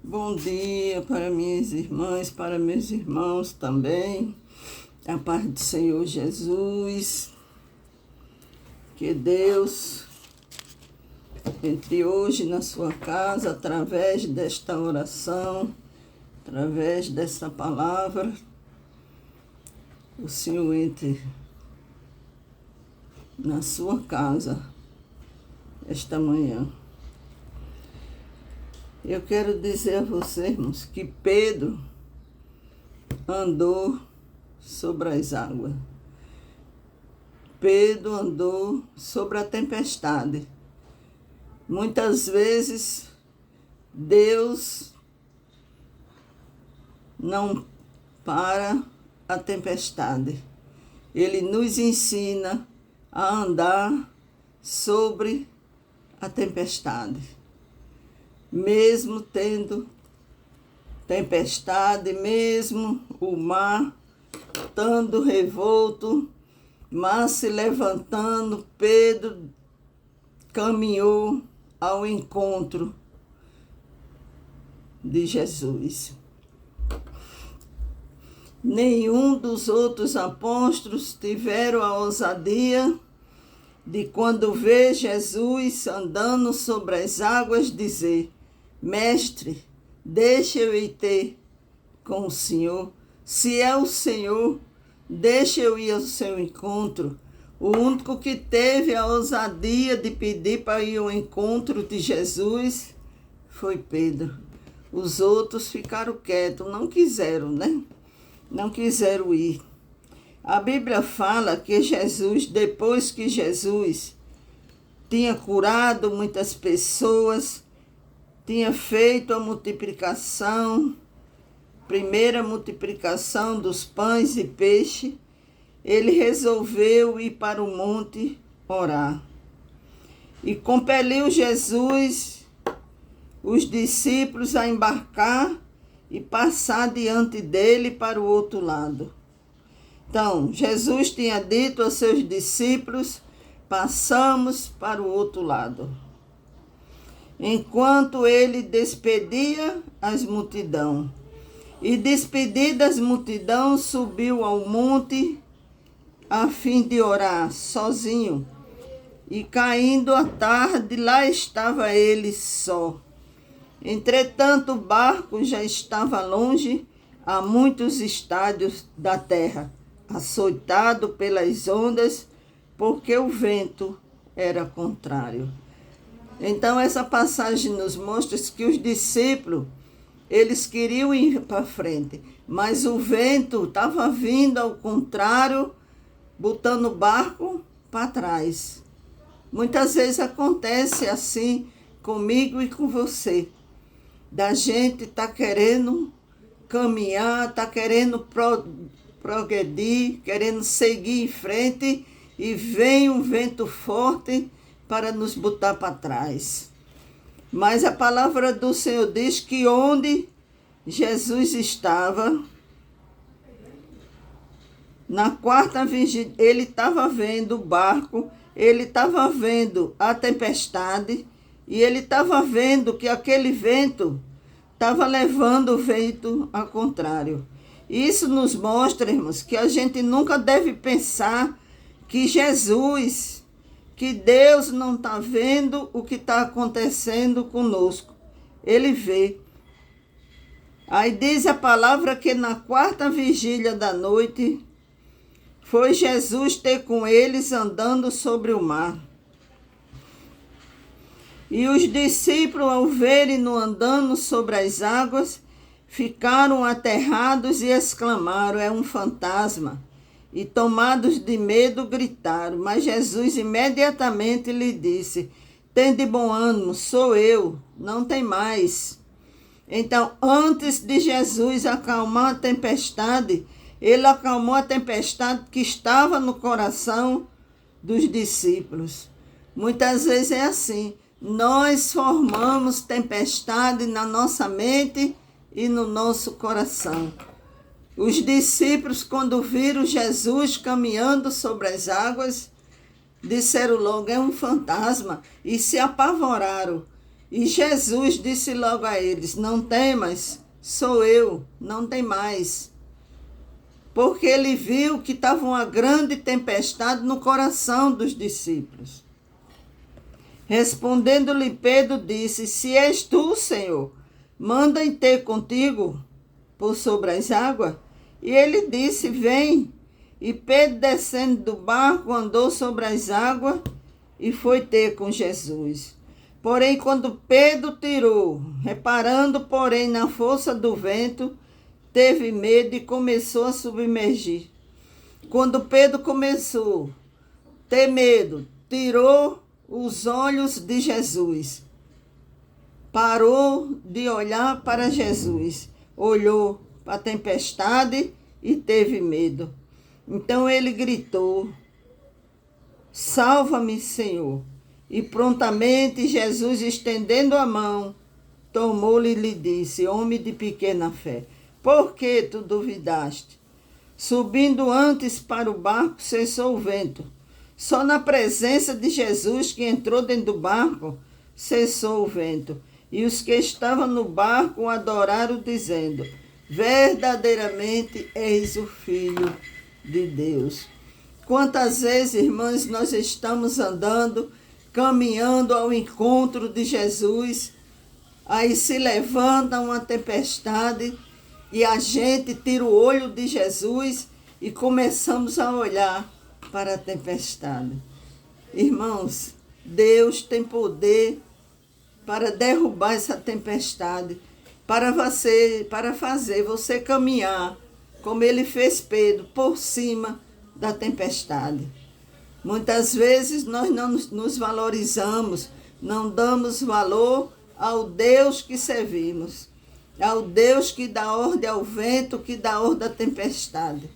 Bom dia para minhas irmãs, para meus irmãos também. A paz do Senhor Jesus. Que Deus entre hoje na sua casa, através desta oração, através desta palavra, o Senhor entre na sua casa esta manhã. Eu quero dizer a vocês, irmãos, que Pedro andou sobre as águas. Pedro andou sobre a tempestade. Muitas vezes, Deus não para a tempestade. Ele nos ensina a andar sobre a tempestade. Mesmo tendo tempestade, mesmo o mar estando revolto, mas se levantando, Pedro caminhou ao encontro de Jesus. Nenhum dos outros apóstolos tiveram a ousadia de, quando vê Jesus andando sobre as águas, dizer: Mestre, deixa eu ir ter com o Senhor. Se é o Senhor, deixa eu ir ao seu encontro. O único que teve a ousadia de pedir para ir ao encontro de Jesus foi Pedro. Os outros ficaram quietos, não quiseram, né? Não quiseram ir. A Bíblia fala que Jesus, depois que Jesus tinha curado muitas pessoas, tinha feito a multiplicação, primeira multiplicação dos pães e peixe, ele resolveu ir para o monte orar. E compeliu Jesus, os discípulos, a embarcar e passar diante dele para o outro lado. Então, Jesus tinha dito aos seus discípulos: passamos para o outro lado. Enquanto ele despedia as multidões. E despedida as multidões, subiu ao monte a fim de orar sozinho. E caindo a tarde, lá estava ele só. Entretanto, o barco já estava longe, a muitos estádios da terra, açoitado pelas ondas, porque o vento era contrário. Então, essa passagem nos mostra que os discípulos, eles queriam ir para frente, mas o vento estava vindo ao contrário, botando o barco para trás. Muitas vezes acontece assim comigo e com você, da gente tá querendo caminhar, tá querendo progredir, querendo seguir em frente, e vem um vento forte para nos botar para trás. Mas a palavra do Senhor diz que onde Jesus estava, na quarta vigília, ele estava vendo o barco, ele estava vendo a tempestade, e ele estava vendo que aquele vento estava levando o vento ao contrário. Isso nos mostra, irmãos, que a gente nunca deve pensar que Jesus, que Deus não está vendo o que está acontecendo conosco. Ele vê. Aí diz a palavra que na quarta vigília da noite, foi Jesus ter com eles andando sobre o mar. E os discípulos, ao verem-no andando sobre as águas, ficaram aterrados e exclamaram: é um fantasma. E tomados de medo, gritaram. Mas Jesus imediatamente lhe disse: tende bom ânimo, sou eu, não tem mais. Então, antes de Jesus acalmar a tempestade, ele acalmou a tempestade que estava no coração dos discípulos. Muitas vezes é assim. Nós formamos tempestade na nossa mente e no nosso coração. Os discípulos, quando viram Jesus caminhando sobre as águas, disseram logo: é um fantasma, e se apavoraram. E Jesus disse logo a eles: não temas, sou eu, não tem mais. Porque ele viu que estava uma grande tempestade no coração dos discípulos. Respondendo-lhe Pedro, disse: se és tu, Senhor, manda-me ter contigo por sobre as águas. E ele disse: vem. E Pedro, descendo do barco, andou sobre as águas e foi ter com Jesus. Porém, quando Pedro tirou, reparando, porém, na força do vento, teve medo e começou a submergir. Quando Pedro começou a ter medo, tirou os olhos de Jesus. Parou de olhar para Jesus. Olhou para a tempestade e teve medo. Então ele gritou: salva-me, Senhor. E prontamente Jesus, estendendo a mão, tomou-lhe e lhe disse: homem de pequena fé, por que tu duvidaste? Subindo antes para o barco, cessou o vento. Só na presença de Jesus, que entrou dentro do barco, cessou o vento. E os que estavam no barco o adoraram, dizendo: verdadeiramente és o Filho de Deus. Quantas vezes, irmãs, nós estamos andando, caminhando ao encontro de Jesus, aí se levanta uma tempestade e a gente tira o olho de Jesus e começamos a olhar para a tempestade. Irmãos, Deus tem poder para derrubar essa tempestade, para fazer você caminhar, como ele fez Pedro, por cima da tempestade. Muitas vezes nós não nos valorizamos, não damos valor ao Deus que servimos, ao Deus que dá ordem ao vento, que dá ordem à tempestade.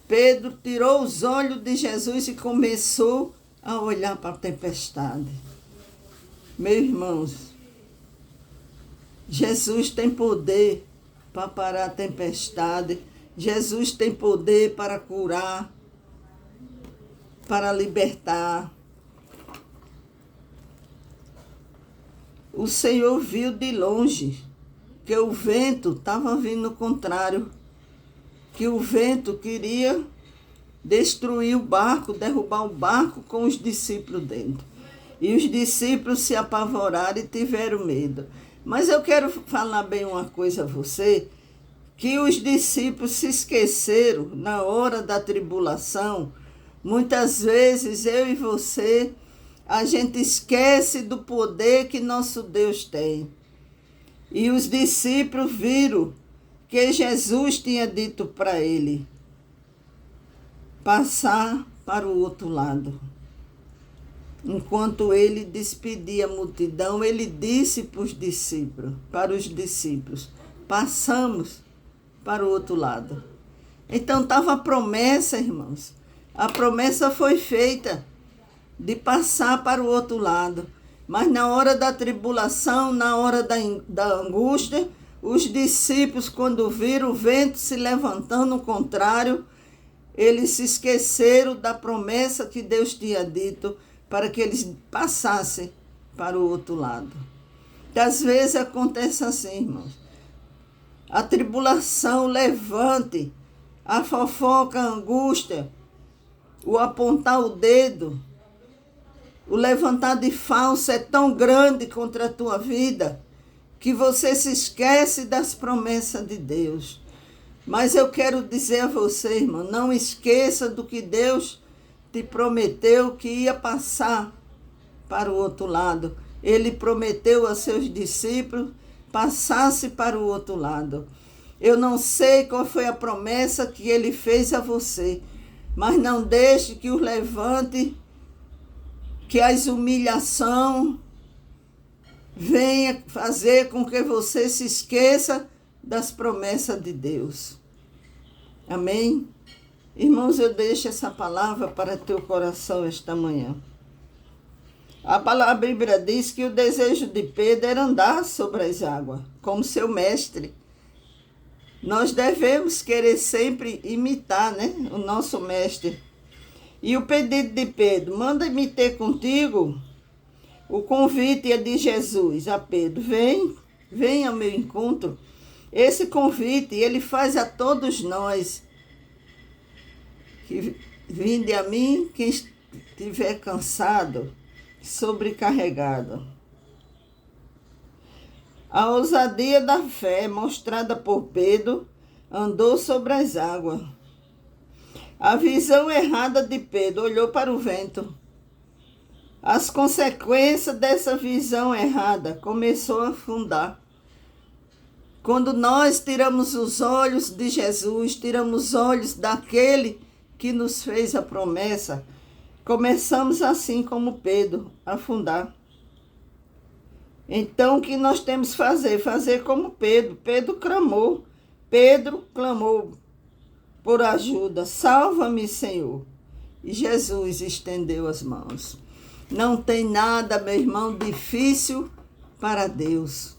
Pedro tirou os olhos de Jesus e começou a olhar para a tempestade. Meus irmãos, Jesus tem poder para parar a tempestade, Jesus tem poder para curar, para libertar. O Senhor viu de longe que o vento estava vindo contrário, que o vento queria destruir o barco, derrubar o barco com os discípulos dentro. E os discípulos se apavoraram e tiveram medo. Mas eu quero falar bem uma coisa a você, que os discípulos se esqueceram na hora da tribulação. Muitas vezes eu e você, a gente esquece do poder que nosso Deus tem. E os discípulos viram que Jesus tinha dito para ele passar para o outro lado. Enquanto ele despedia a multidão, ele disse para os discípulos, passamos para o outro lado. Então estava a promessa, irmãos. A promessa foi feita de passar para o outro lado. Mas na hora da tribulação, na hora da angústia, os discípulos, quando viram o vento se levantando ao contrário, eles se esqueceram da promessa que Deus tinha dito para que eles passassem para o outro lado. E às vezes acontece assim, irmãos. A tribulação, o levante, a fofoca, a angústia, o apontar o dedo, o levantar de falso é tão grande contra a tua vida que você se esquece das promessas de Deus. Mas eu quero dizer a você, irmão, não esqueça do que Deus te prometeu, que ia passar para o outro lado. Ele prometeu a seus discípulos passasse para o outro lado. Eu não sei qual foi a promessa que ele fez a você, mas não deixe que os levante, que as humilhações venha fazer com que você se esqueça das promessas de Deus. Amém? Irmãos, eu deixo essa palavra para teu coração esta manhã. A Bíblia diz que o desejo de Pedro era andar sobre as águas, como seu mestre. Nós devemos querer sempre imitar, né, o nosso mestre. E o pedido de Pedro, manda-me ter contigo O convite é de Jesus a Pedro: vem ao meu encontro. Esse convite ele faz a todos nós, que vinde a mim quem estiver cansado, sobrecarregado. A ousadia da fé mostrada por Pedro andou sobre as águas. A visão errada de Pedro olhou para o vento. As consequências dessa visão errada começou a afundar. Quando nós tiramos os olhos de Jesus, tiramos os olhos daquele que nos fez a promessa, começamos assim como Pedro, a afundar. Então o que nós temos que fazer? Fazer como Pedro. Pedro clamou por ajuda. Salva-me, Senhor. E Jesus estendeu as mãos. Não tem nada, meu irmão, difícil para Deus.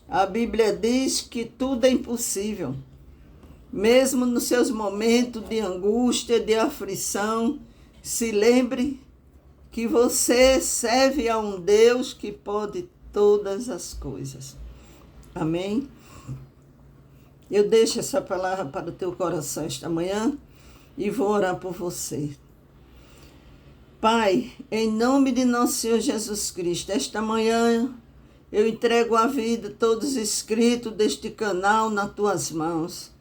A Bíblia diz que tudo é impossível. Mesmo nos seus momentos de angústia, de aflição, se lembre que você serve a um Deus que pode todas as coisas. Amém? Eu deixo essa palavra para o teu coração esta manhã e vou orar por você. Pai, em nome de nosso Senhor Jesus Cristo, esta manhã eu entrego a vida, todos os inscritos deste canal nas tuas mãos,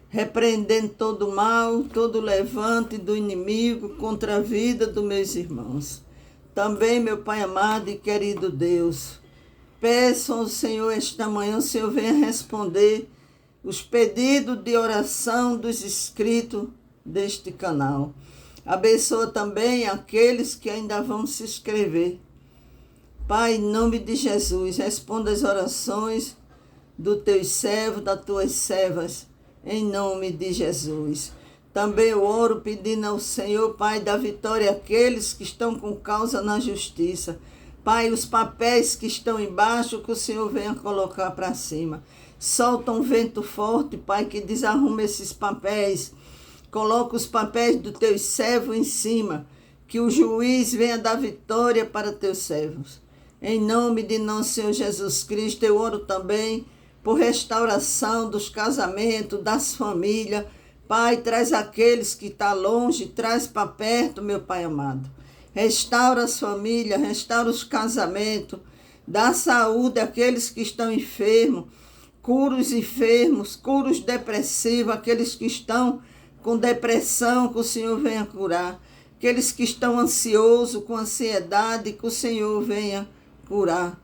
repreendendo todo o mal, todo o levante do inimigo contra a vida dos meus irmãos. Também, meu Pai amado e querido Deus, peço ao Senhor esta manhã, o Senhor venha responder os pedidos de oração dos inscritos deste canal. Abençoa também aqueles que ainda vão se inscrever. Pai, em nome de Jesus, responda as orações dos teus servos, das tuas servas, em nome de Jesus. Também eu oro pedindo ao Senhor, Pai, da vitória àqueles que estão com causa na justiça. Pai, os papéis que estão embaixo, que o Senhor venha colocar para cima. Solta um vento forte, Pai, que desarruma esses papéis. Coloca os papéis dos teus servos em cima, que o juiz venha dar vitória para teus servos. Em nome de nosso Senhor Jesus Cristo, eu oro também por restauração dos casamentos, das famílias. Pai, traz aqueles que estão longe, traz para perto, meu Pai amado. Restaura as famílias, restaura os casamentos, dá saúde àqueles que estão enfermos, cura os enfermos, cura os depressivos, aqueles que estão com depressão, que o Senhor venha curar. Aqueles que estão ansiosos, com ansiedade, que o Senhor venha curar.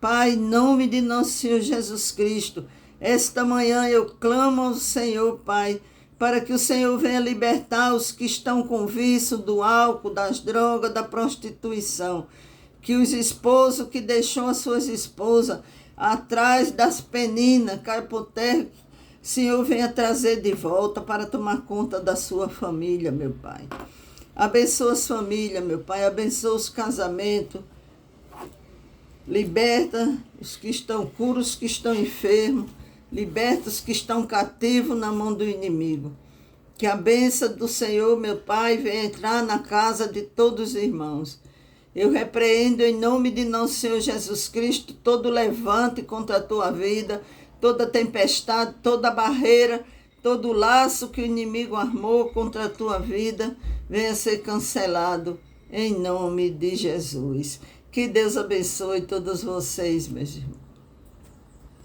Pai, em nome de nosso Senhor Jesus Cristo, esta manhã eu clamo ao Senhor, Pai, para que o Senhor venha libertar os que estão com vício do álcool, das drogas, da prostituição. Que os esposos que deixou as suas esposas atrás das peninas, cai por terra, Senhor, venha trazer de volta para tomar conta da sua família, meu Pai. Abençoa as famílias, meu Pai. Abençoa os casamentos. Liberta os que estão curos, os que estão enfermos. Liberta os que estão cativos na mão do inimigo. Que a bênção do Senhor, meu Pai, venha entrar na casa de todos os irmãos. Eu repreendo em nome de nosso Senhor Jesus Cristo todo levante contra a tua vida, toda tempestade, toda barreira, todo laço que o inimigo armou contra a tua vida, venha ser cancelado em nome de Jesus. Que Deus abençoe todos vocês, meus irmãos.